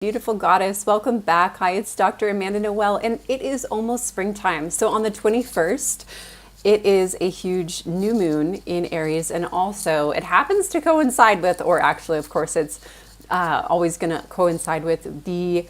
Beautiful goddess, welcome back. Hi, it's Dr. Amanda Noel, and it is almost springtime. So on the 21st, it is a huge new moon in Aries, and also it happens to coincide with, or actually, of course, it's always going to coincide with the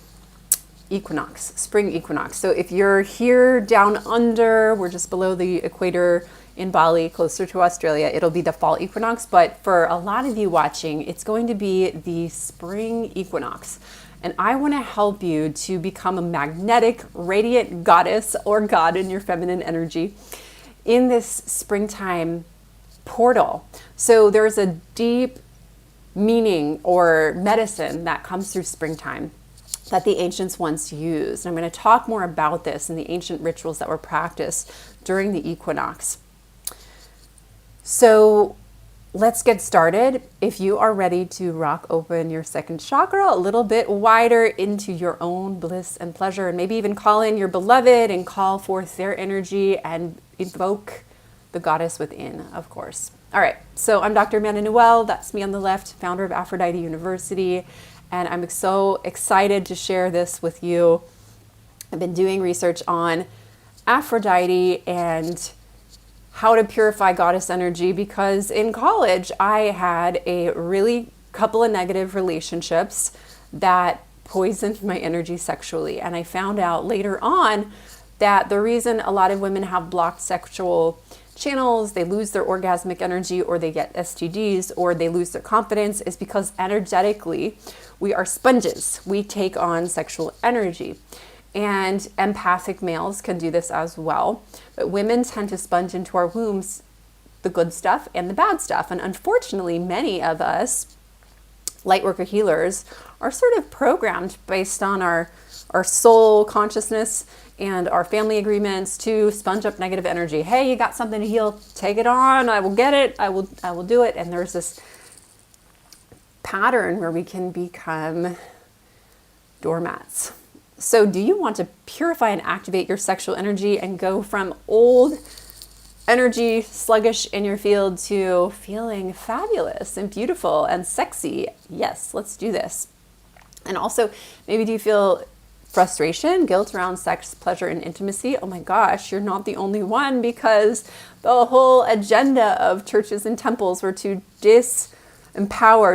equinox, spring equinox. So if you're here down under, we're just below the equator in Bali, closer to Australia, it'll be the fall equinox. But for a lot of you watching, it's going to be the spring equinox. And I want to help you to become a magnetic, radiant goddess or god in your feminine energy in this springtime portal. So there's a deep meaning or medicine that comes through springtime that the ancients once used. And I'm going to talk more about this and the ancient rituals that were practiced during the equinox. So let's get started. If you are ready to rock open your second chakra a little bit wider into your own bliss and pleasure, and maybe even call in your beloved and call forth their energy and evoke the goddess within, of course. All right, so I'm Dr. Amanda Noel, that's me on the left, founder of Aphrodite University, and I'm so excited to share this with you. I've been doing research on Aphrodite and how to purify goddess energy because in college I had a really couple of negative relationships that poisoned my energy sexually. And I found out later on that the reason a lot of women have blocked sexual channels, they lose their orgasmic energy, or they get STDs, or they lose their confidence is because energetically we are sponges. We take on sexual energy. And empathic males can do this as well. But women tend to sponge into our wombs the good stuff and the bad stuff. And unfortunately, many of us, lightworker healers, are sort of programmed based on our soul consciousness and our family agreements to sponge up negative energy. Hey, you got something to heal, take it on, I will get it, I will do it. And there's this pattern where we can become doormats. So do you want to purify and activate your sexual energy and go from old energy, sluggish in your field, to feeling fabulous and beautiful and sexy? Yes, let's do this. And also, maybe do you feel frustration, guilt around sex, pleasure, and intimacy? Oh my gosh, you're not the only one, because the whole agenda of churches and temples were to disempower,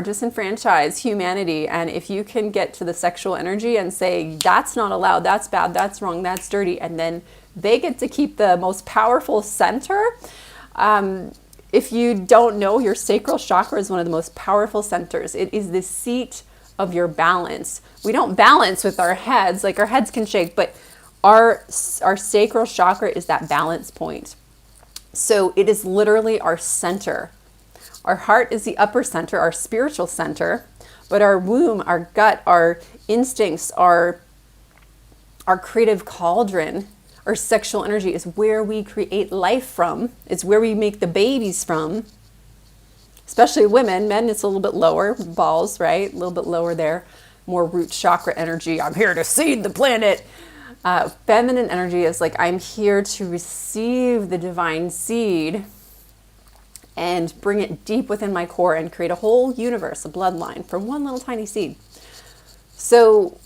disenfranchise humanity. And if you can get to the sexual energy and say, that's not allowed, that's bad, that's wrong, that's dirty, and then they get to keep the most powerful center. If you don't know, your sacral chakra is one of the most powerful centers. It is the seat of your balance. We don't balance with our heads, like our heads can shake, but our sacral chakra is that balance point. So it is literally our center. Our heart is the upper center, our spiritual center, but our womb, our gut, our instincts, our creative cauldron, our sexual energy is where we create life from. It's where we make the babies from, especially women. Men, it's a little bit lower, balls, right? A little bit lower there, more root chakra energy. I'm here to seed the planet. Feminine energy is like, I'm here to receive the divine seed and bring it deep within my core and create a whole universe, a bloodline from one little tiny seed. So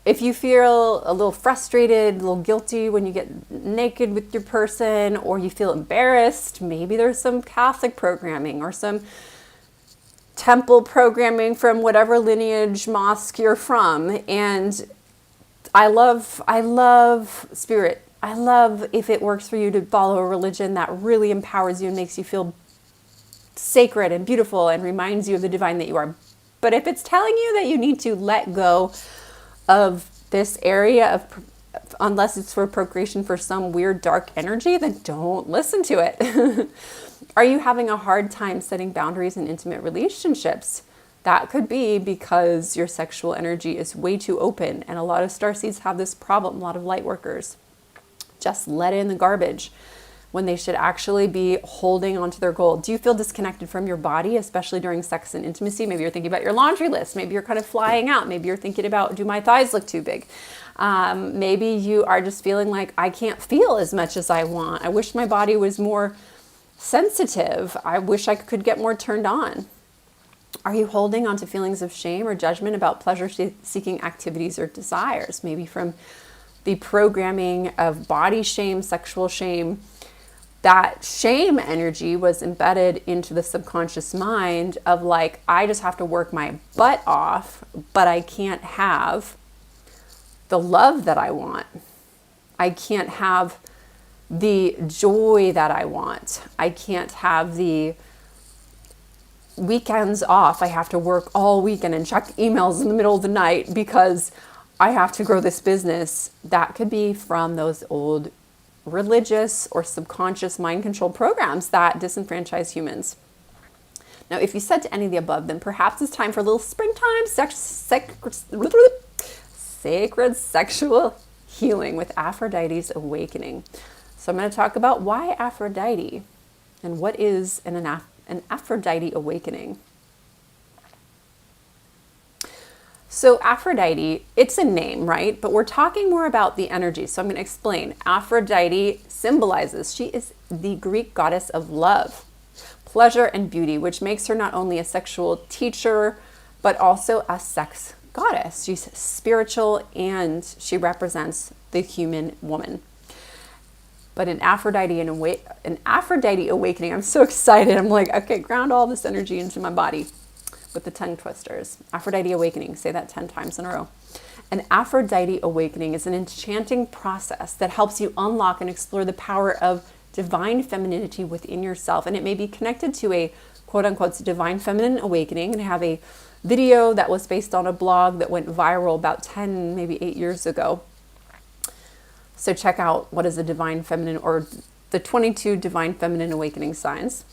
if you feel a little frustrated, a little guilty when you get naked with your person, or you feel embarrassed, maybe there's some Catholic programming or some temple programming from whatever lineage, mosque you're from. And I love spirit. I love if it works for you to follow a religion that really empowers you and makes you feel sacred and beautiful and reminds you of the divine that you are. But if it's telling you that you need to let go of this area of, unless it's for procreation for some weird dark energy, then don't listen to it. Are you having a hard time setting boundaries in intimate relationships? That could be because your sexual energy is way too open, and a lot of starseeds have this problem, a lot of light workers just let in the garbage when they should actually be holding onto their goal. Do you feel disconnected from your body, especially during sex and intimacy? Maybe you're thinking about your laundry list. Maybe you're kind of flying out. Maybe you're thinking about, do my thighs look too big? Maybe you are just feeling like, I can't feel as much as I want. I wish my body was more sensitive. I wish I could get more turned on. Are you holding on to feelings of shame or judgment about pleasure-seeking activities or desires? Maybe from the programming of body shame, sexual shame. That shame energy was embedded into the subconscious mind of like, I just have to work my butt off, but I can't have the love that I want. I can't have the joy that I want. I can't have the weekends off. I have to work all weekend and check emails in the middle of the night because I have to grow this business. That could be from those old religious or subconscious mind control programs that disenfranchise humans. Now, if you said to any of the above, then perhaps it's time for a little springtime sacred sexual healing with Aphrodite's Awakening. So I'm going to talk about why Aphrodite and what is an Aphrodite Awakening. So Aphrodite, it's a name, right? But we're talking more about the energy. So I'm going to explain. Aphrodite symbolizes, she is the Greek goddess of love, pleasure, and beauty, which makes her not only a sexual teacher, but also a sex goddess. She's spiritual and she represents the human woman. But an Aphrodite Awakening, I'm so excited. I'm like, okay, ground all this energy into my body with the tongue twisters. Aphrodite Awakening, say that 10 times in a row. An Aphrodite Awakening is an enchanting process that helps you unlock and explore the power of divine femininity within yourself. And it may be connected to a quote unquote divine feminine awakening, and have a video that was based on a blog that went viral about 10, maybe 8 years ago. So check out what is a divine feminine, or the 22 divine feminine awakening signs.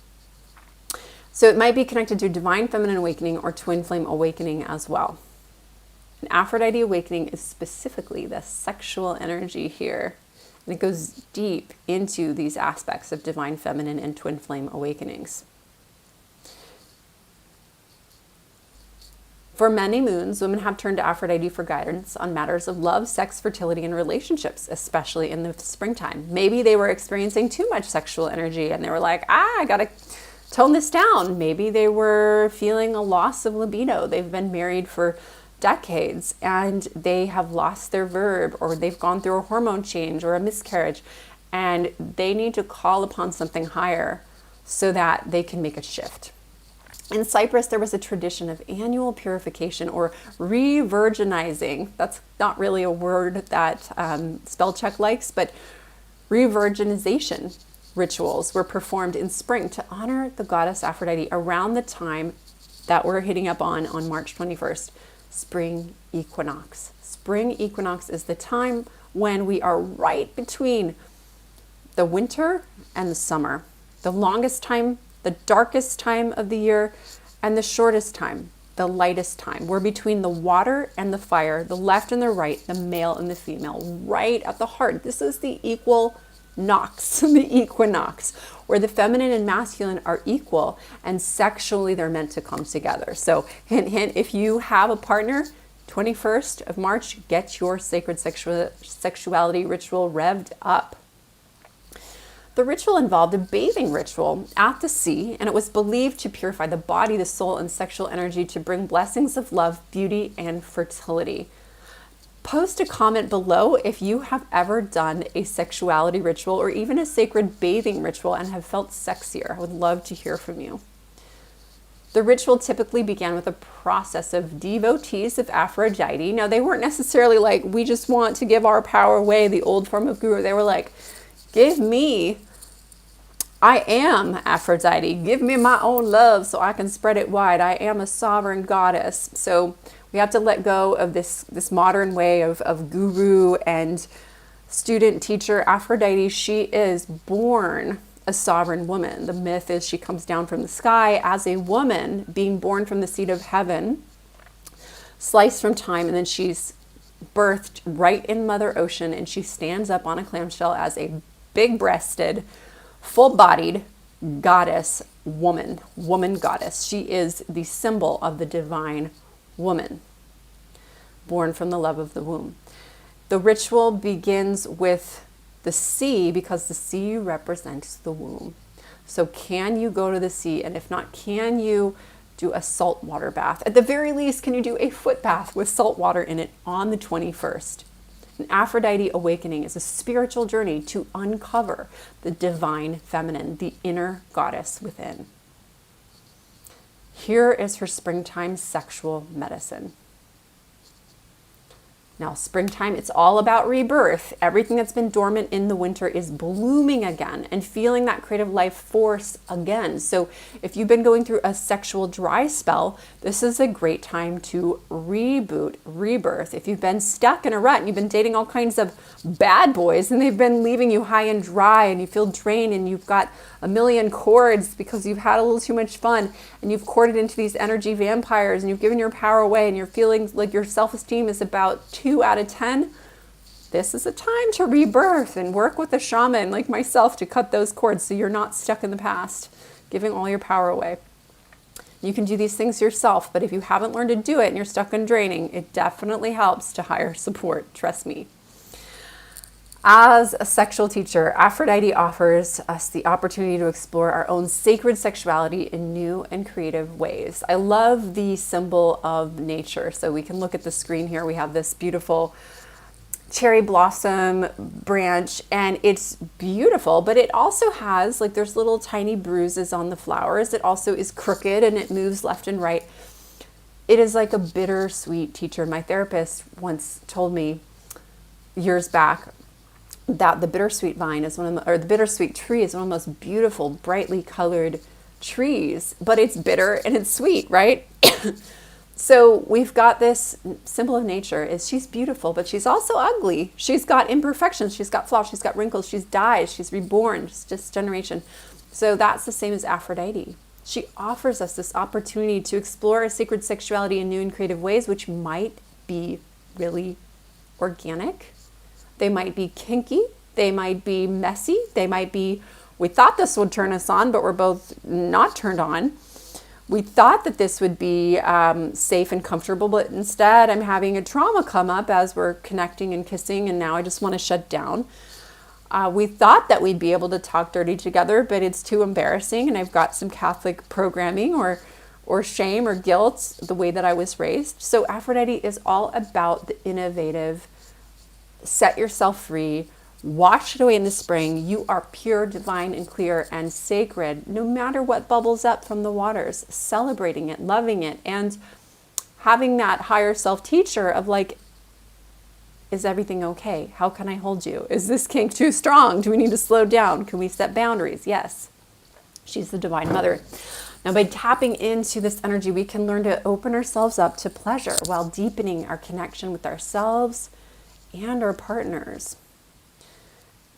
So it might be connected to divine feminine awakening or twin flame awakening as well. An Aphrodite Awakening is specifically the sexual energy here. And it goes deep into these aspects of divine feminine and twin flame awakenings. For many moons, women have turned to Aphrodite for guidance on matters of love, sex, fertility, and relationships, especially in the springtime. Maybe they were experiencing too much sexual energy and they were like, I gotta tone this down. Maybe they were feeling a loss of libido. They've been married for decades and they have lost their verb, or they've gone through a hormone change or a miscarriage, and they need to call upon something higher so that they can make a shift. In Cyprus, there was a tradition of annual purification or re-virginizing. That's not really a word that spell check likes, but re-virginization rituals were performed in spring to honor the goddess Aphrodite around the time that we're hitting up on March 21st, spring equinox. Spring equinox is the time when we are right between the winter and the summer, the longest time, the darkest time of the year, and the shortest time, the lightest time. We're between the water and the fire, the left and the right, the male and the female, right at the heart. This is the equinox, the equinox, where the feminine and masculine are equal, and sexually they're meant to come together. So hint, hint, if you have a partner, 21st of March, get your sacred sexuality ritual revved up. The ritual involved a bathing ritual at the sea, and it was believed to purify the body, the soul, and sexual energy to bring blessings of love, beauty, and fertility. Post a comment below if you have ever done a sexuality ritual or even a sacred bathing ritual and have felt sexier. I would love to hear from you. The ritual typically began with a process of devotees of Aphrodite. Now, they weren't necessarily like, we just want to give our power away, the old form of guru. They were like, give me, I am Aphrodite. Give me my own love so I can spread it wide. I am a sovereign goddess. So we have to let go of this modern way of guru and student teacher. Aphrodite, she is born a sovereign woman. The myth is she comes down from the sky as a woman, being born from the seed of heaven, sliced from time, and then she's birthed right in Mother Ocean, and she stands up on a clamshell as a big-breasted, full-bodied goddess woman goddess. She is the symbol of the divine woman, born from the love of the womb. The ritual begins with the sea because the sea represents the womb. So can you go to the sea? And if not, can you do a salt water bath. At the very least, can you do a foot bath with salt water in it on the 21st? An Aphrodite Awakening is a spiritual journey to uncover the divine feminine, the inner goddess within. Here is her springtime sexual medicine. Now, springtime, it's all about rebirth. Everything that's been dormant in the winter is blooming again and feeling that creative life force again. So if you've been going through a sexual dry spell, this is a great time to reboot, rebirth. If you've been stuck in a rut and you've been dating all kinds of bad boys and they've been leaving you high and dry and you feel drained and you've got a million cords because you've had a little too much fun and you've courted into these energy vampires and you've given your power away and you're feeling like your self-esteem is about 2 out of 10, this is a time to rebirth and work with a shaman like myself to cut those cords so you're not stuck in the past, giving all your power away. You can do these things yourself, but if you haven't learned to do it and you're stuck in draining, it definitely helps to hire support, trust me. As a sexual teacher, Aphrodite offers us the opportunity to explore our own sacred sexuality in new and creative ways. I love the symbol of nature. So we can look at the screen here. We have this beautiful cherry blossom branch and it's beautiful, but it also has, like, there's little tiny bruises on the flowers. It also is crooked and it moves left and right. It is like a bittersweet teacher. My therapist once told me years back that the bittersweet vine is the bittersweet tree is one of the most beautiful, brightly colored trees, but it's bitter and it's sweet, right? So we've got this symbol of nature is she's beautiful, but she's also ugly. She's got imperfections, she's got flaws, she's got wrinkles, she's dies, she's reborn, she's just generation. So that's the same as Aphrodite. She offers us this opportunity to explore our sacred sexuality in new and creative ways, which might be really organic. They might be kinky, they might be messy, they might be, we thought this would turn us on, but we're both not turned on. We thought that this would be safe and comfortable, but instead I'm having a trauma come up as we're connecting and kissing, and now I just want to shut down. We thought that we'd be able to talk dirty together, but it's too embarrassing, and I've got some Catholic programming or shame or guilt, the way that I was raised. So Aphrodite is all about the innovative. Set yourself free, wash it away in the spring. You are pure, divine, and clear and sacred, no matter what bubbles up from the waters, celebrating it, loving it, and having that higher self teacher of like, is everything okay? How can I hold you? Is this kink too strong? Do we need to slow down? Can we set boundaries? Yes. She's the divine mother. Now, by tapping into this energy, we can learn to open ourselves up to pleasure while deepening our connection with ourselves and our partners.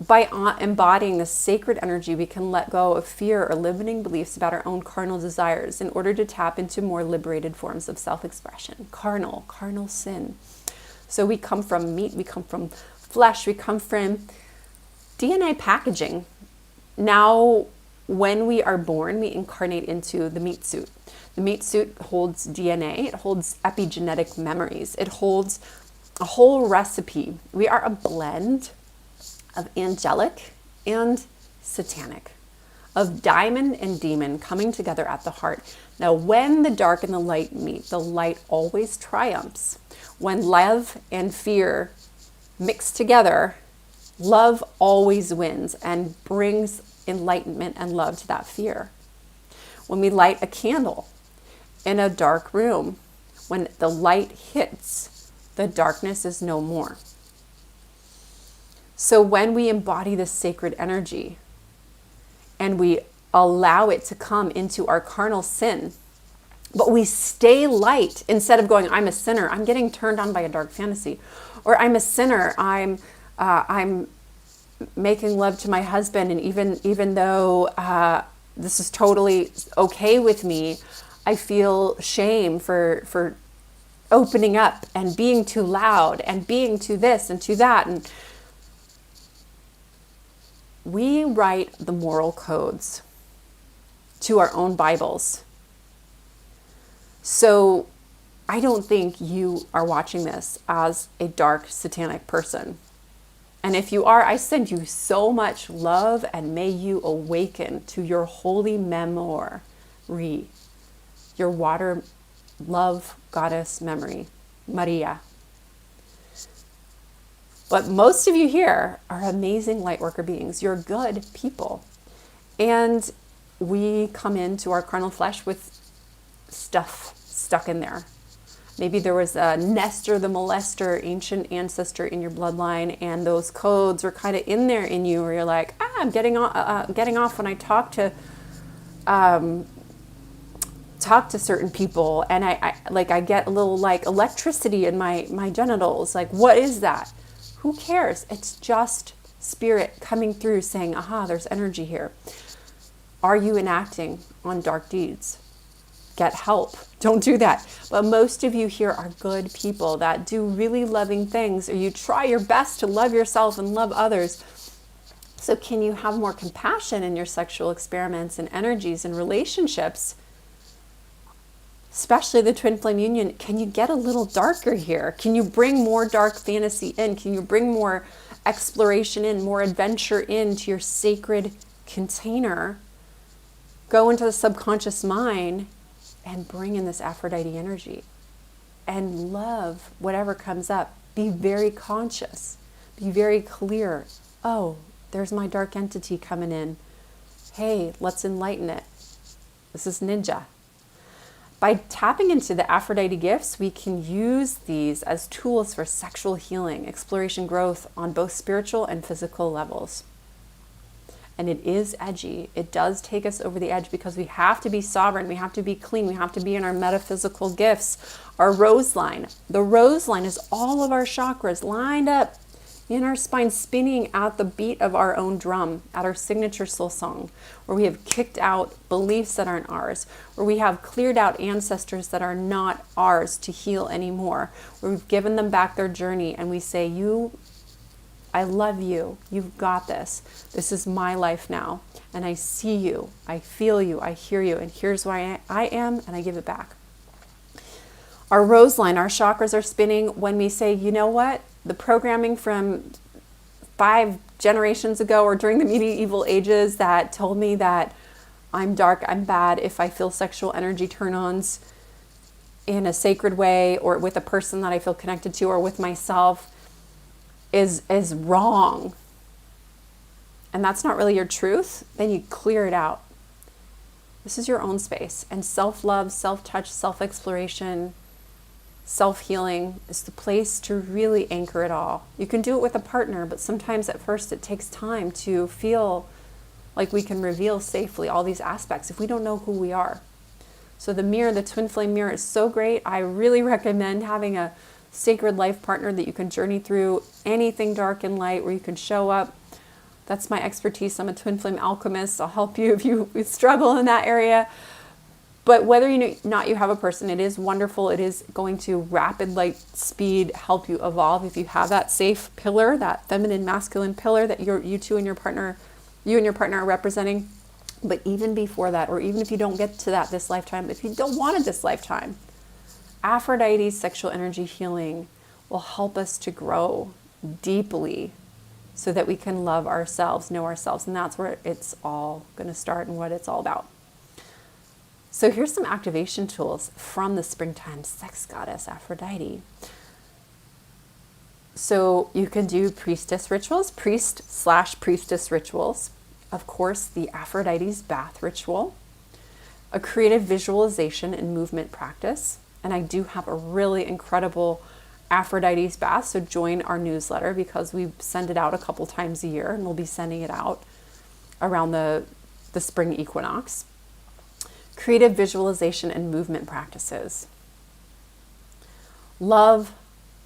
By embodying this sacred energy, we can let go of fear or limiting beliefs about our own carnal desires in order to tap into more liberated forms of self-expression. Carnal sin. So we come from meat, we come from flesh, we come from DNA packaging. Now, when we are born, we incarnate into the meat suit. The meat suit holds DNA, it holds epigenetic memories, it holds a whole recipe. We are a blend of angelic and satanic, of diamond and demon coming together at the heart. Now, when the dark and the light meet, the light always triumphs. When love and fear mix together, love always wins and brings enlightenment and love to that fear. When we light a candle in a dark room, when the light hits, the darkness is no more. So when we embody this sacred energy and we allow it to come into our carnal sin, but we stay light instead of going, I'm a sinner, I'm getting turned on by a dark fantasy, or I'm a sinner, I'm making love to my husband, and even though this is totally okay with me, I feel shame for opening up and being too loud and being too this and too that. And we write the moral codes to our own Bibles. So I don't think you are watching this as a dark satanic person. And if you are, I send you so much love, and may you awaken to your holy memory. your water love goddess memory, Maria. But most of you here are amazing light worker beings. You're good people. And we come into our carnal flesh with stuff stuck in there. Maybe there was a Nestor the molester, ancient ancestor in your bloodline, and those codes were kind of in there in you, where you're like, I'm getting off when I talk to certain people, and I get a little like electricity in my genitals. Like, what is that? Who cares? It's just spirit coming through saying, aha, there's energy here. Are you enacting on dark deeds? Get help. Don't do that. But most of you here are good people that do really loving things, or you try your best to love yourself and love others. So can you have more compassion in your sexual experiments and energies and relationships? Especially the twin flame union. Can you get a little darker here? Can you bring more dark fantasy in? Can you bring more exploration in, more adventure into your sacred container? Go into the subconscious mind and bring in this Aphrodite energy and love whatever comes up. Be very conscious. Be very clear. Oh, there's my dark entity coming in. Hey, let's enlighten it. This is ninja. By tapping into the Aphrodite gifts, we can use these as tools for sexual healing, exploration, growth on both spiritual and physical levels. And it is edgy. It does take us over the edge because we have to be sovereign. We have to be clean. We have to be in our metaphysical gifts. Our rose line. The rose line is all of our chakras lined up in our spine, spinning at the beat of our own drum, at our signature soul song, where we have kicked out beliefs that aren't ours, where we have cleared out ancestors that are not ours to heal anymore, where we've given them back their journey and we say, I love you, you've got this. This is my life now, and I see you, I feel you, I hear you, and here's where I am, and I give it back. Our rose line, our chakras are spinning when we say, you know what? The programming from 5 generations ago or during the medieval ages that told me that I'm dark, I'm bad if I feel sexual energy turn-ons in a sacred way or with a person that I feel connected to or with myself is wrong. And that's not really your truth. Then you clear it out. This is your own space. And self-love, self-touch, self-exploration, self-healing is the place to really anchor it all. You can do it with a partner, but sometimes at first it takes time to feel like we can reveal safely all these aspects if we don't know who we are. So the mirror, the twin flame mirror, is so great. I really recommend having a sacred life partner that you can journey through anything dark and light, where you can show up. That's my expertise. I'm a twin flame alchemist. I'll help you if you struggle in that area. But whether you have a person, it is wonderful. It is going to rapid light speed help you evolve if you have that safe pillar, that feminine masculine pillar that you and your partner are representing. But even before that, or even if you don't get to that this lifetime, if you don't want it this lifetime, Aphrodite's sexual energy healing will help us to grow deeply so that we can love ourselves, know ourselves. And that's where it's all going to start and what it's all about. So here's some activation tools from the springtime sex goddess Aphrodite. So you can do priestess rituals, priest/priestess rituals. Of course, the Aphrodite's bath ritual, a creative visualization and movement practice. And I do have a really incredible Aphrodite's bath. So join our newsletter because we send it out a couple times a year, and we'll be sending it out around the spring equinox. Creative visualization and movement practices. Love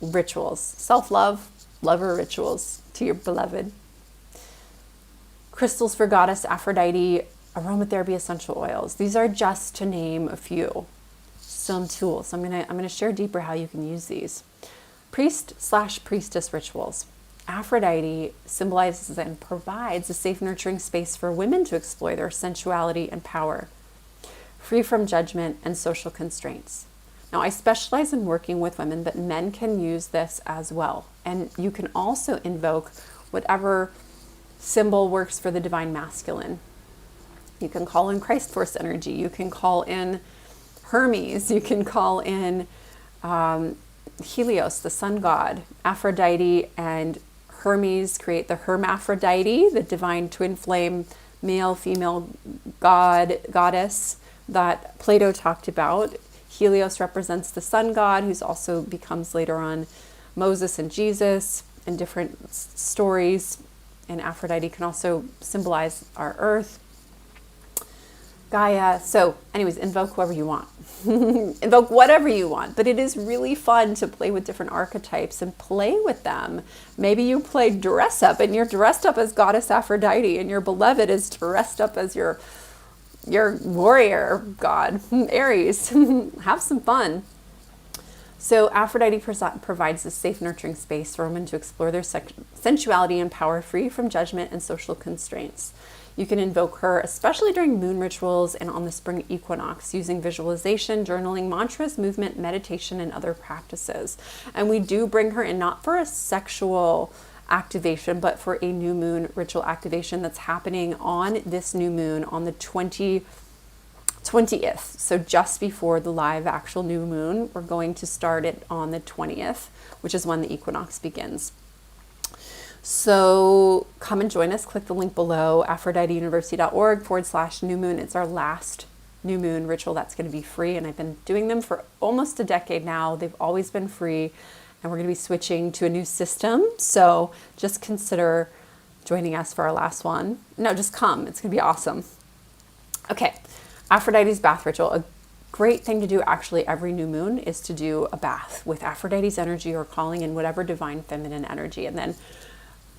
rituals, self-love, lover rituals to your beloved. Crystals for goddess Aphrodite, aromatherapy essential oils. These are just to name a few. Some tools. I'm gonna share deeper how you can use these. Priest/priestess rituals. Aphrodite symbolizes and provides a safe, nurturing space for women to explore their sensuality and power, free from judgment and social constraints. Now, I specialize in working with women, but men can use this as well. And you can also invoke whatever symbol works for the divine masculine. You can call in Christ Force energy. You can call in Hermes, you can call in Helios, the sun god. Aphrodite and Hermes create the hermaphrodite, the divine twin flame, male, female goddess that Plato talked about. Helios represents the sun god, who's also becomes later on Moses and Jesus in different stories. And Aphrodite can also symbolize our earth, Gaia. So anyways, invoke whoever you want. Invoke whatever you want. But it is really fun to play with different archetypes and play with them. Maybe you play dress up and you're dressed up as goddess Aphrodite, and your beloved is dressed up as your warrior god, Aries. Have some fun. So Aphrodite provides a safe, nurturing space for women to explore their sensuality and power, free from judgment and social constraints. You can invoke her, especially during moon rituals and on the spring equinox, using visualization, journaling, mantras, movement, meditation, and other practices. And we do bring her in not for a sexual activation, but for a new moon ritual activation that's happening on this new moon on the 20th. So just before the live actual new moon. We're going to start it on the 20th, which is when the equinox begins. So come and join us. Click the link below, aphroditeuniversity.org/new moon. It's our last new moon ritual that's going to be free, and I've been doing them for almost a decade now. They've always been free, and we're going to be switching to a new system. So just consider joining us for our last one. No, just come. It's going to be awesome. Okay. Aphrodite's bath ritual. A great thing to do actually every new moon is to do a bath with Aphrodite's energy, or calling in whatever divine feminine energy. And then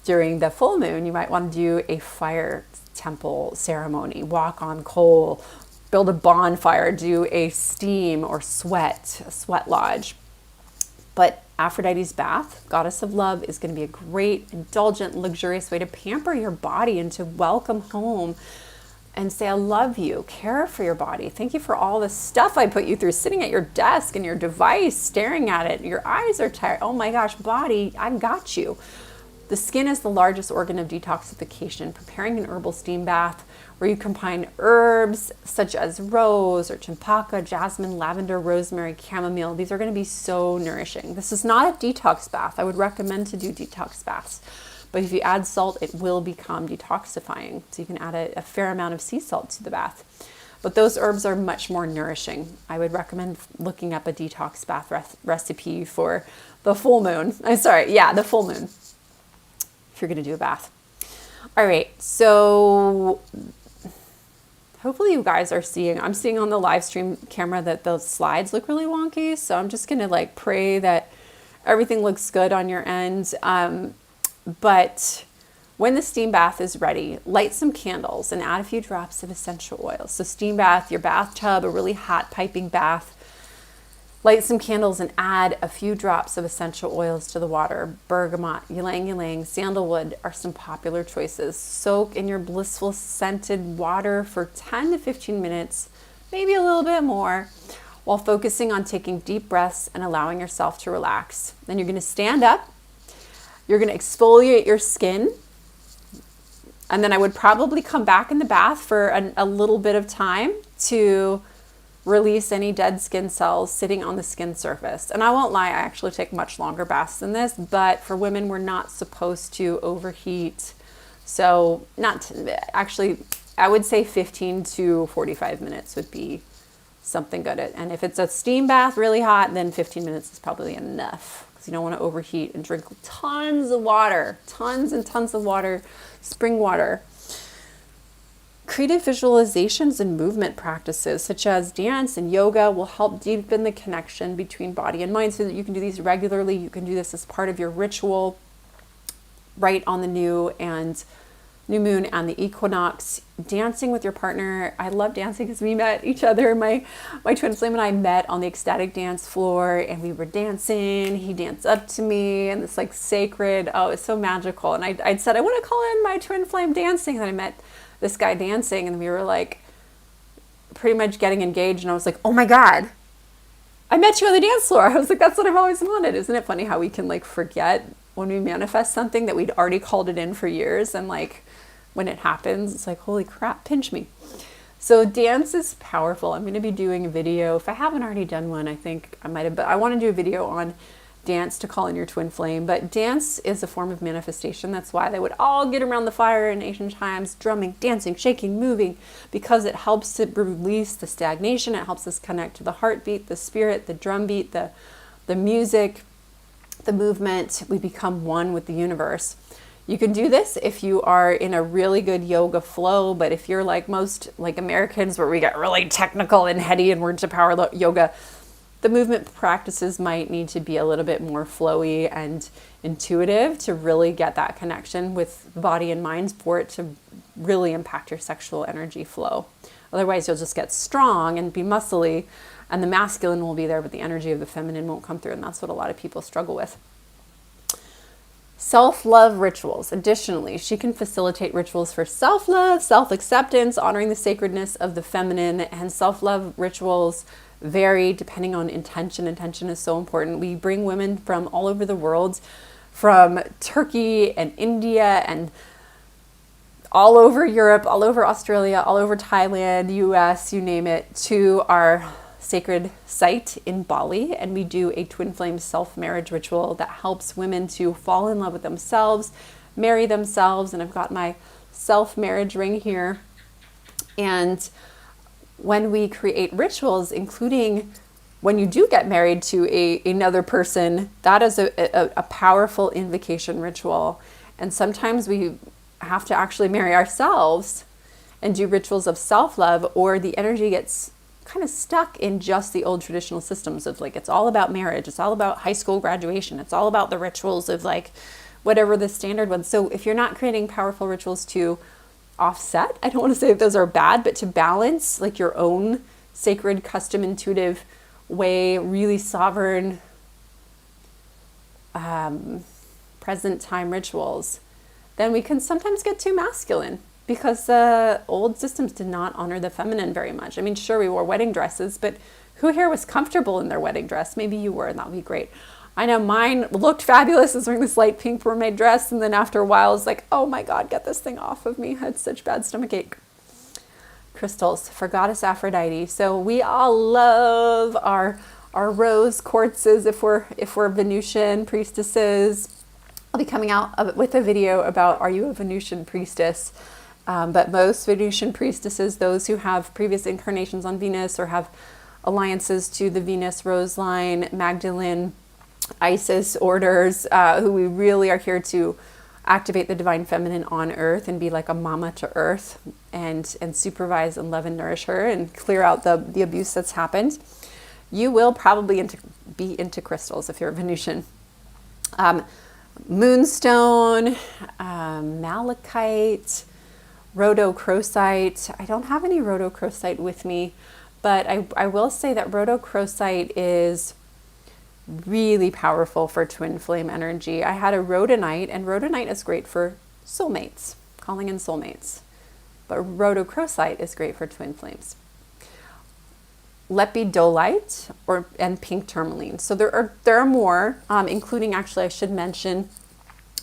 during the full moon, you might want to do a fire temple ceremony, walk on coal, build a bonfire, do a steam or sweat lodge. But Aphrodite's bath, goddess of love, is going to be a great, indulgent, luxurious way to pamper your body and to welcome home and say, I love you, care for your body. Thank you for all the stuff I put you through, sitting at your desk and your device, staring at it. Your eyes are tired. Oh my gosh, body, I got you. The skin is the largest organ of detoxification. Preparing an herbal steam bath where you combine herbs such as rose or champaka, jasmine, lavender, rosemary, chamomile. These are going to be so nourishing. This is not a detox bath. I would recommend to do detox baths. But if you add salt, it will become detoxifying. So you can add a fair amount of sea salt to the bath. But those herbs are much more nourishing. I would recommend looking up a detox bath recipe for the full moon. The full moon, if you're going to do a bath. All right, so hopefully you guys are seeing, I'm seeing on the live stream camera that the slides look really wonky. So I'm just going to pray that everything looks good on your end. But when the steam bath is ready, light some candles and add a few drops of essential oils. So steam bath, your bathtub, a really hot piping bath, light some candles and add a few drops of essential oils to the water. Bergamot, ylang ylang, sandalwood are some popular choices. Soak in your blissful scented water for 10 to 15 minutes, maybe a little bit more, while focusing on taking deep breaths and allowing yourself to relax. Then you're going to stand up. You're going to exfoliate your skin. And then I would probably come back in the bath for a little bit of time to release any dead skin cells sitting on the skin surface. And I won't lie, I actually take much longer baths than this, but for women, we're not supposed to overheat. So I would say 15 to 45 minutes would be something good. And if it's a steam bath really hot, then 15 minutes is probably enough. You don't want to overheat, and drink tons of water, tons and tons of water, spring water. Creative visualizations and movement practices such as dance and yoga will help deepen the connection between body and mind, so that you can do these regularly. You can do this as part of your ritual right on the new moon and the equinox. Dancing with your partner. I love dancing because we met each other. My twin flame and I met on the ecstatic dance floor, and we were dancing. He danced up to me, and it's sacred. Oh, it's so magical. And I'd said, I want to call in my twin flame dancing. And I met this guy dancing, and we were pretty much getting engaged. And I was like, oh my God, I met you on the dance floor. I was like, that's what I've always wanted. Isn't it funny how we can forget when we manifest something that we'd already called it in for years, and when it happens, it's holy crap, pinch me. So dance is powerful. I'm going to be doing a video. If I haven't already done one, I think I might have, but I want to do a video on dance to call in your twin flame. But dance is a form of manifestation. That's why they would all get around the fire in ancient times, drumming, dancing, shaking, moving, because it helps to release the stagnation. It helps us connect to the heartbeat, the spirit, the drum beat, the music, the movement. We become one with the universe. You can do this if you are in a really good yoga flow, but if you're like most like Americans where we get really technical and heady and we're into power yoga, the movement practices might need to be a little bit more flowy and intuitive to really get that connection with body and mind for it to really impact your sexual energy flow. Otherwise, you'll just get strong and be muscly, and the masculine will be there, but the energy of the feminine won't come through, and that's what a lot of people struggle with. Self-love rituals. Additionally, she can facilitate rituals for self-love, self-acceptance, honoring the sacredness of the feminine, and self-love rituals vary depending on intention. Intention is so important. We bring women from all over the world, from Turkey and India and all over Europe, all over Australia, all over Thailand, US, you name it, to our sacred site in Bali, and we do a twin flame self-marriage ritual that helps women to fall in love with themselves, marry themselves. And I've got my self-marriage ring here. And when we create rituals, including when you do get married to another person, that is a powerful invocation ritual. And sometimes we have to actually marry ourselves and do rituals of self-love, or the energy gets kind of stuck in just the old traditional systems of like, it's all about marriage, it's all about high school graduation, it's all about the rituals of like whatever the standard ones. So if you're not creating powerful rituals to offset, I don't want to say that those are bad, but to balance like your own sacred, custom, intuitive way, really sovereign, present time rituals, then we can sometimes get too masculine, because the old systems did not honor the feminine very much. I mean, sure, we wore wedding dresses, but who here was comfortable in their wedding dress? Maybe you were, and that would be great. I know mine looked fabulous. I was wearing this light pink mermaid dress, and then after a while, I was like, oh my God, get this thing off of me. I had such bad stomach ache. Crystals for Goddess Aphrodite. So we all love our rose quartzes if we're Venusian priestesses. I'll be coming out with a video about, are you a Venusian priestess? But most Venusian priestesses, those who have previous incarnations on Venus or have alliances to the Venus Rose line, Magdalene, Isis orders, who we really are here to activate the divine feminine on earth and be like a mama to earth and supervise and love and nourish her and clear out the abuse that's happened. You will probably be into crystals if you're a Venusian. Moonstone, malachite, rhodochrosite. I don't have any rhodochrosite with me, but I will say that rhodochrosite is really powerful for twin flame energy. I had a rhodonite, and rhodonite is great for soulmates, calling in soulmates, but rhodochrosite is great for twin flames. Lepidolite and pink tourmaline. So there are more, including, actually I should mention,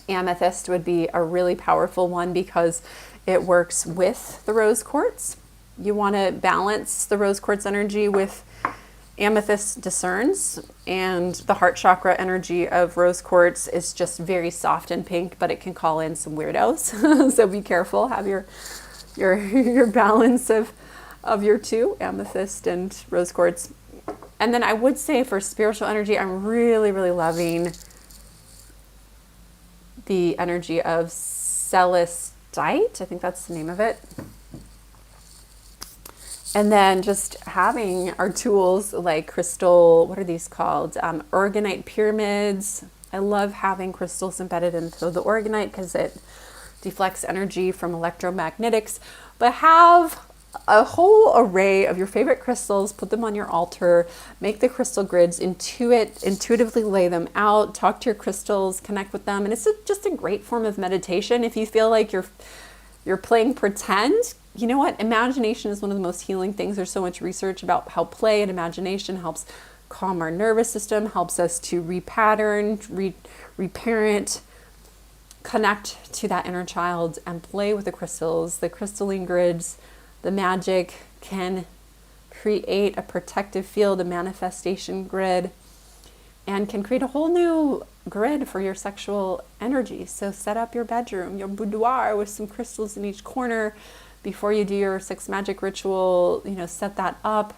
amethyst would be a really powerful one because it works with the rose quartz. You want to balance the rose quartz energy with amethyst discerns, and the heart chakra energy of rose quartz is just very soft and pink, but it can call in some weirdos. So be careful. Have your balance of your two, amethyst and rose quartz. And then I would say for spiritual energy, I'm really, really loving the energy of celestite. I think that's the name of it. And then just having our tools like crystal, what are these called? Organite pyramids. I love having crystals embedded into the organite because it deflects energy from electromagnetics. But have a whole array of your favorite crystals, put them on your altar, make the crystal grids, intuitively lay them out, talk to your crystals, connect with them. And it's just a great form of meditation. If you feel like you're playing pretend, you know what? Imagination is one of the most healing things. There's so much research about how play and imagination helps calm our nervous system, helps us to repattern, reparent, connect to that inner child, and play with the crystals, the crystalline grids, the magic can create a protective field, a manifestation grid, and can create a whole new grid for your sexual energy. So set up your bedroom, your boudoir with some crystals in each corner before you do your sex magic ritual. Set that up.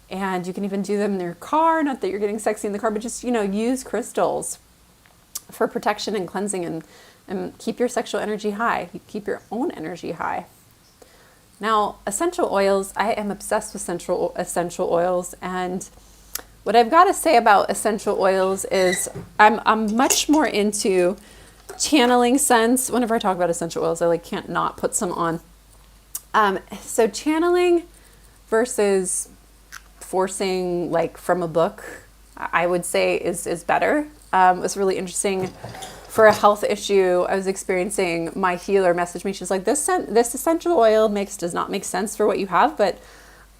And you can even do them in your car. Not that you're getting sexy in the car, but just, use crystals for protection and cleansing, and keep your sexual energy high. You keep your own energy high. Now, essential oils, I am obsessed with essential oils. And what I've got to say about essential oils is I'm much more into channeling scents. Whenever I talk about essential oils, I can't not put some on. So channeling versus forcing from a book, I would say is better. It was really interesting for a health issue I was experiencing. My healer messaged me. She's like, this essential oil does not make sense for what you have, but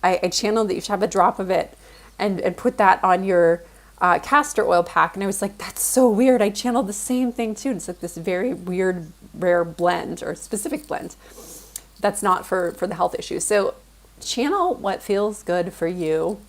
I channeled that you should have a drop of it and put that on your castor oil pack. And I was like, that's so weird. I channeled the same thing too. And it's this very weird, rare blend or specific blend that's not for the health issue. So channel what feels good for you.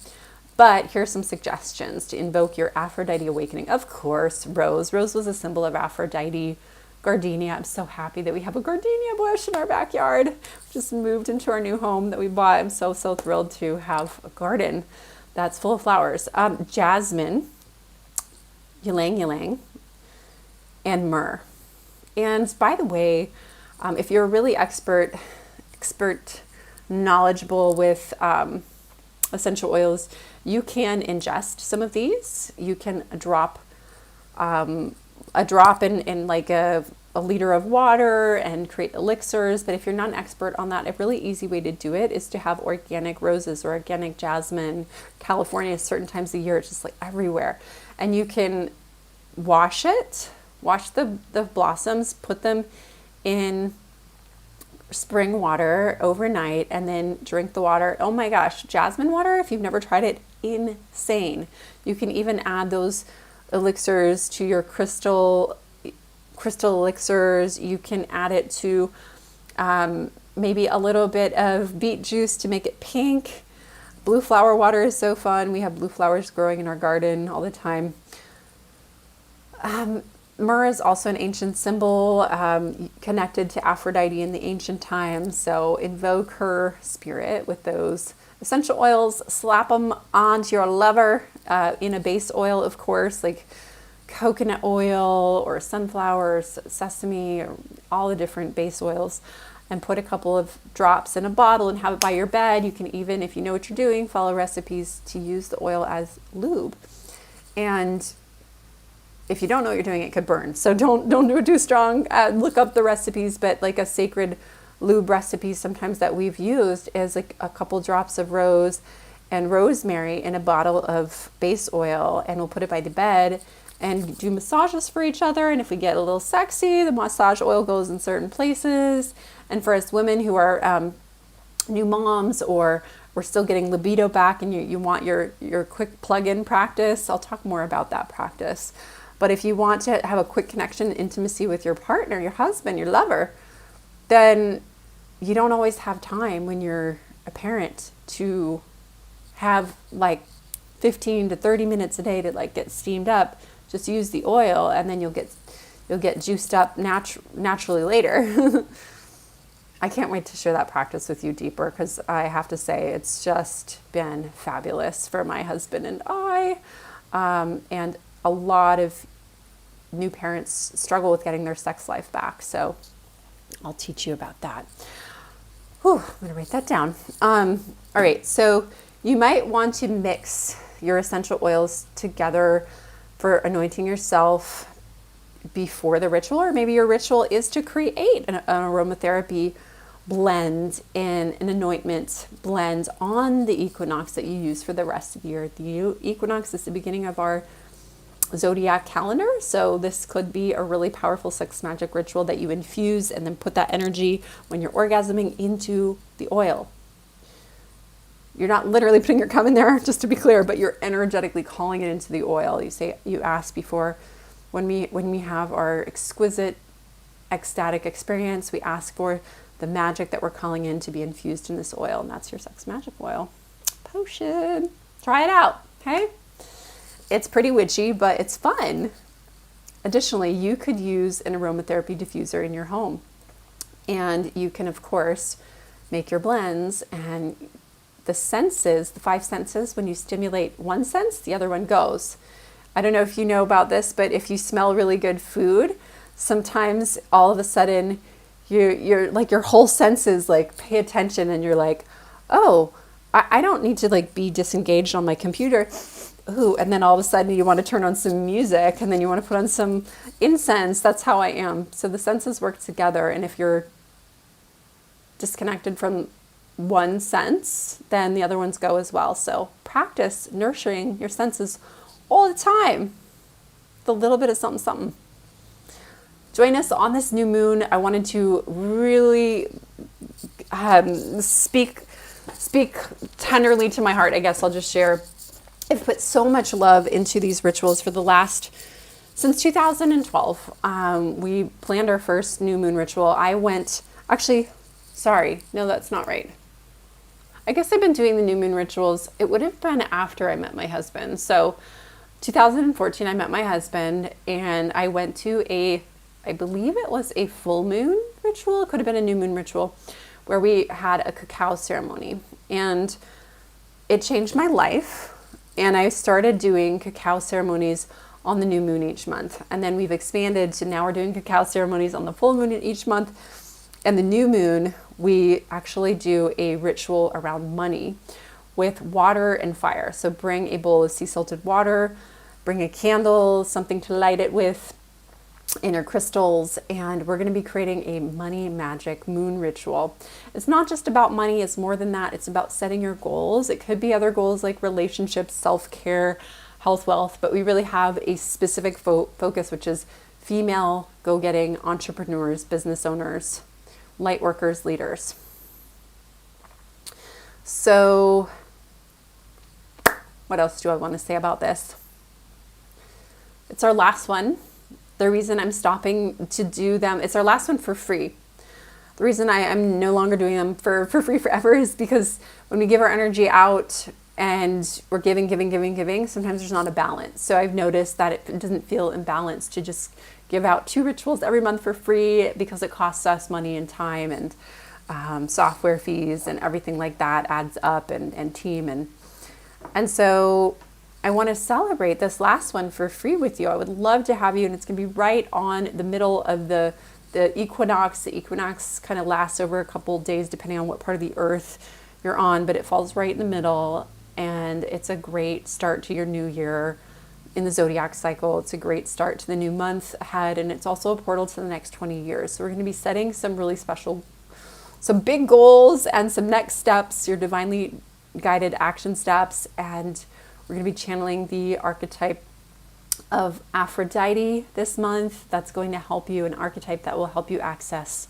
But here's some suggestions to invoke your Aphrodite awakening. Of course, rose. Rose was a symbol of Aphrodite. Gardenia. I'm so happy that we have a gardenia bush in our backyard. We just moved into our new home that we bought. I'm so thrilled to have a garden that's full of flowers. Jasmine, ylang ylang, and myrrh. And by the way, if you're really expert, knowledgeable with essential oils, you can ingest some of these. You can drop a drop in a liter of water and create elixirs. But if you're not an expert on that, a really easy way to do it is to have organic roses or organic jasmine. California, certain times of year, it's just everywhere. And you can wash the blossoms, put them in spring water overnight, and then drink the water. Oh my gosh, jasmine water, if you've never tried it, insane. You can even add those elixirs to your crystal elixirs. You can add it to maybe a little bit of beet juice to make it pink. Blue flower water is so fun. We have blue flowers growing in our garden all the time. Myrrh is also an ancient symbol connected to Aphrodite in the ancient times. So invoke her spirit with those essential oils. Slap them onto your lover in a base oil, of course, like coconut oil or sunflowers, sesame, or all the different base oils, and put a couple of drops in a bottle and have it by your bed. You can even, if you know what you're doing, follow recipes to use the oil as lube. And if you don't know what you're doing, it could burn. So don't do it too strong. Look up the recipes, but a sacred lube recipe sometimes that we've used is a couple drops of rose and rosemary in a bottle of base oil, and we'll put it by the bed and do massages for each other. And if we get a little sexy, the massage oil goes in certain places. And for us women who are new moms, or we're still getting libido back and you want your quick plug-in practice, I'll talk more about that practice. But if you want to have a quick connection, intimacy with your partner, your husband, your lover, then you don't always have time when you're a parent to have 15 to 30 minutes a day to get steamed up. Just use the oil, and then you'll get juiced up naturally later. I can't wait to share that practice with you deeper, because I have to say it's just been fabulous for my husband and I. And a lot of new parents struggle with getting their sex life back. So I'll teach you about that. Whew, I'm going to write that down. All right. So you might want to mix your essential oils together for anointing yourself before the ritual, or maybe your ritual is to create an aromatherapy blend and an anointment blend on the equinox that you use for the rest of the year. The equinox is the beginning of our zodiac calendar, so this could be a really powerful sex magic ritual that you infuse and then put that energy when you're orgasming into the oil. You're not literally putting your cum in there, just to be clear, but you're energetically calling it into the oil. You ask before, when we have our exquisite ecstatic experience, we ask for the magic that we're calling in to be infused in this oil, and that's your sex magic oil potion. Try it out, okay? It's pretty witchy, but it's fun. Additionally, you could use an aromatherapy diffuser in your home, and you can, of course, make your blends, and the senses, the 5 senses, when you stimulate one sense, the other one goes. I don't know if you know about this, but if you smell really good food, sometimes all of a sudden you're like, your whole senses like pay attention, and you're like, oh, I don't need to like be disengaged on my computer. Ooh, and then all of a sudden you want to turn on some music, and then you want to put on some incense. That's how I am. So the senses work together, and if you're disconnected from one sense, then the other ones go as well. So practice nurturing your senses all the time. The little bit of something, something. Join us on this new moon. I wanted to really speak tenderly to my heart. I guess I'll just share. I've put so much love into these rituals for the since 2012. We planned our first new moon ritual. No, that's not right. I guess I've been doing the new moon rituals. It would have been after I met my husband. So 2014, I met my husband, and I went to I believe it was a full moon ritual. It could have been a new moon ritual, where we had a cacao ceremony, and it changed my life. And I started doing cacao ceremonies on the new moon each month. And then we've expanded to now we're doing cacao ceremonies on the full moon each month. And the new moon, we actually do a ritual around money with water and fire. So bring a bowl of sea salted water, bring a candle, something to light it with, inner crystals, and we're going to be creating a money magic moon ritual. It's not just about money, it's more than that. It's about setting your goals. It could be other goals like relationships, self-care, health, wealth, but we really have a specific focus, which is female go-getting entrepreneurs, business owners, light workers, leaders. So what else do I want to say about this? It's our last one. The reason I'm stopping to do them, it's our last one for free. The reason I'm no longer doing them for free forever is because when we give our energy out and we're giving, sometimes there's not a balance. So I've noticed that it doesn't feel imbalanced to just give out 2 rituals every month for free, because it costs us money and time, and software fees and everything like that adds up, and team. And so I want to celebrate this last one for free with you. I would love to have you, and it's going to be right on the middle of the equinox. The equinox kind of lasts over a couple of days depending on what part of the earth you're on, but it falls right in the middle, and it's a great start to your new year in the zodiac cycle. It's a great start to the new month ahead, and it's also a portal to the next 20 years. So we're going to be setting some really special, some big goals and some next steps, your divinely guided action steps, and we're going to be channeling the archetype of Aphrodite this month. That's going to help you, an archetype that will help you access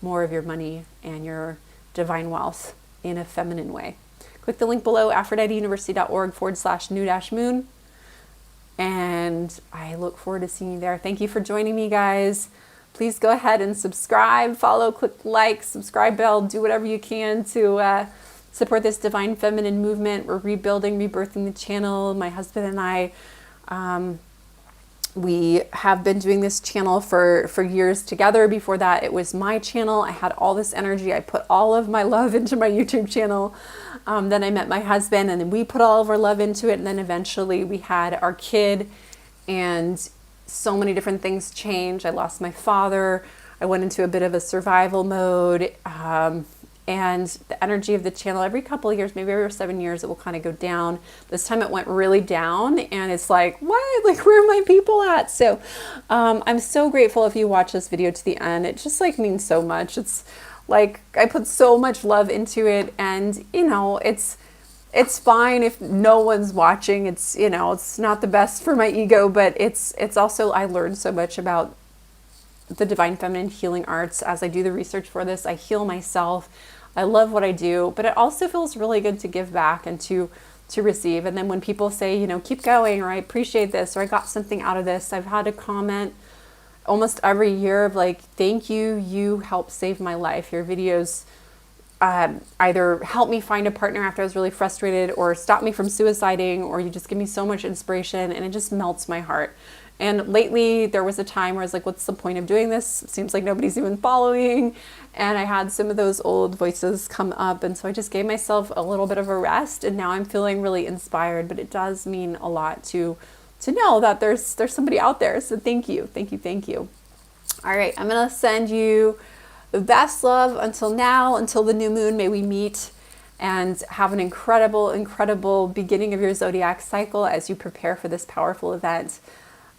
more of your money and your divine wealth in a feminine way. Click the link below, aphroditeuniversity.org/new-moon. And I look forward to seeing you there. Thank you for joining me, guys. Please go ahead and subscribe, follow, click like, subscribe bell, do whatever you can to support this divine feminine movement. We're rebuilding, rebirthing the channel. My husband and I, we have been doing this channel for years together. Before that, it was my channel. I had all this energy. I put all of my love into my YouTube channel. Then I met my husband, and then we put all of our love into it. And then eventually we had our kid, and so many different things changed. I lost my father. I went into a bit of a survival mode. And the energy of the channel, every couple of years, maybe every 7 years, it will kind of go down. This time it went really down, and it's like, what? Like, where are my people at? So I'm so grateful if you watch this video to the end. It just like means so much. It's like I put so much love into it, and you know, it's fine if no one's watching. It's, you know, it's not the best for my ego, but it's also, I learned so much about the divine feminine healing arts as I do the research for this. I heal myself. I love what I do, but it also feels really good to give back and to receive. And then when people say, you know, keep going, or I appreciate this, or I got something out of this, I've had a comment almost every year of like, thank you, you helped save my life. Your videos either help me find a partner after I was really frustrated, or stop me from suiciding, or you just give me so much inspiration, and it just melts my heart. And lately there was a time where I was like, what's the point of doing this? It seems like nobody's even following. And I had some of those old voices come up. And so I just gave myself a little bit of a rest, and now I'm feeling really inspired. But it does mean a lot to know that there's somebody out there. So thank you, thank you, thank you. All right, I'm gonna send you the best love until now, until the new moon. May we meet and have an incredible, incredible beginning of your zodiac cycle as you prepare for this powerful event.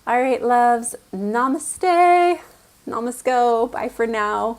All right, loves, namaste, namasko, bye for now.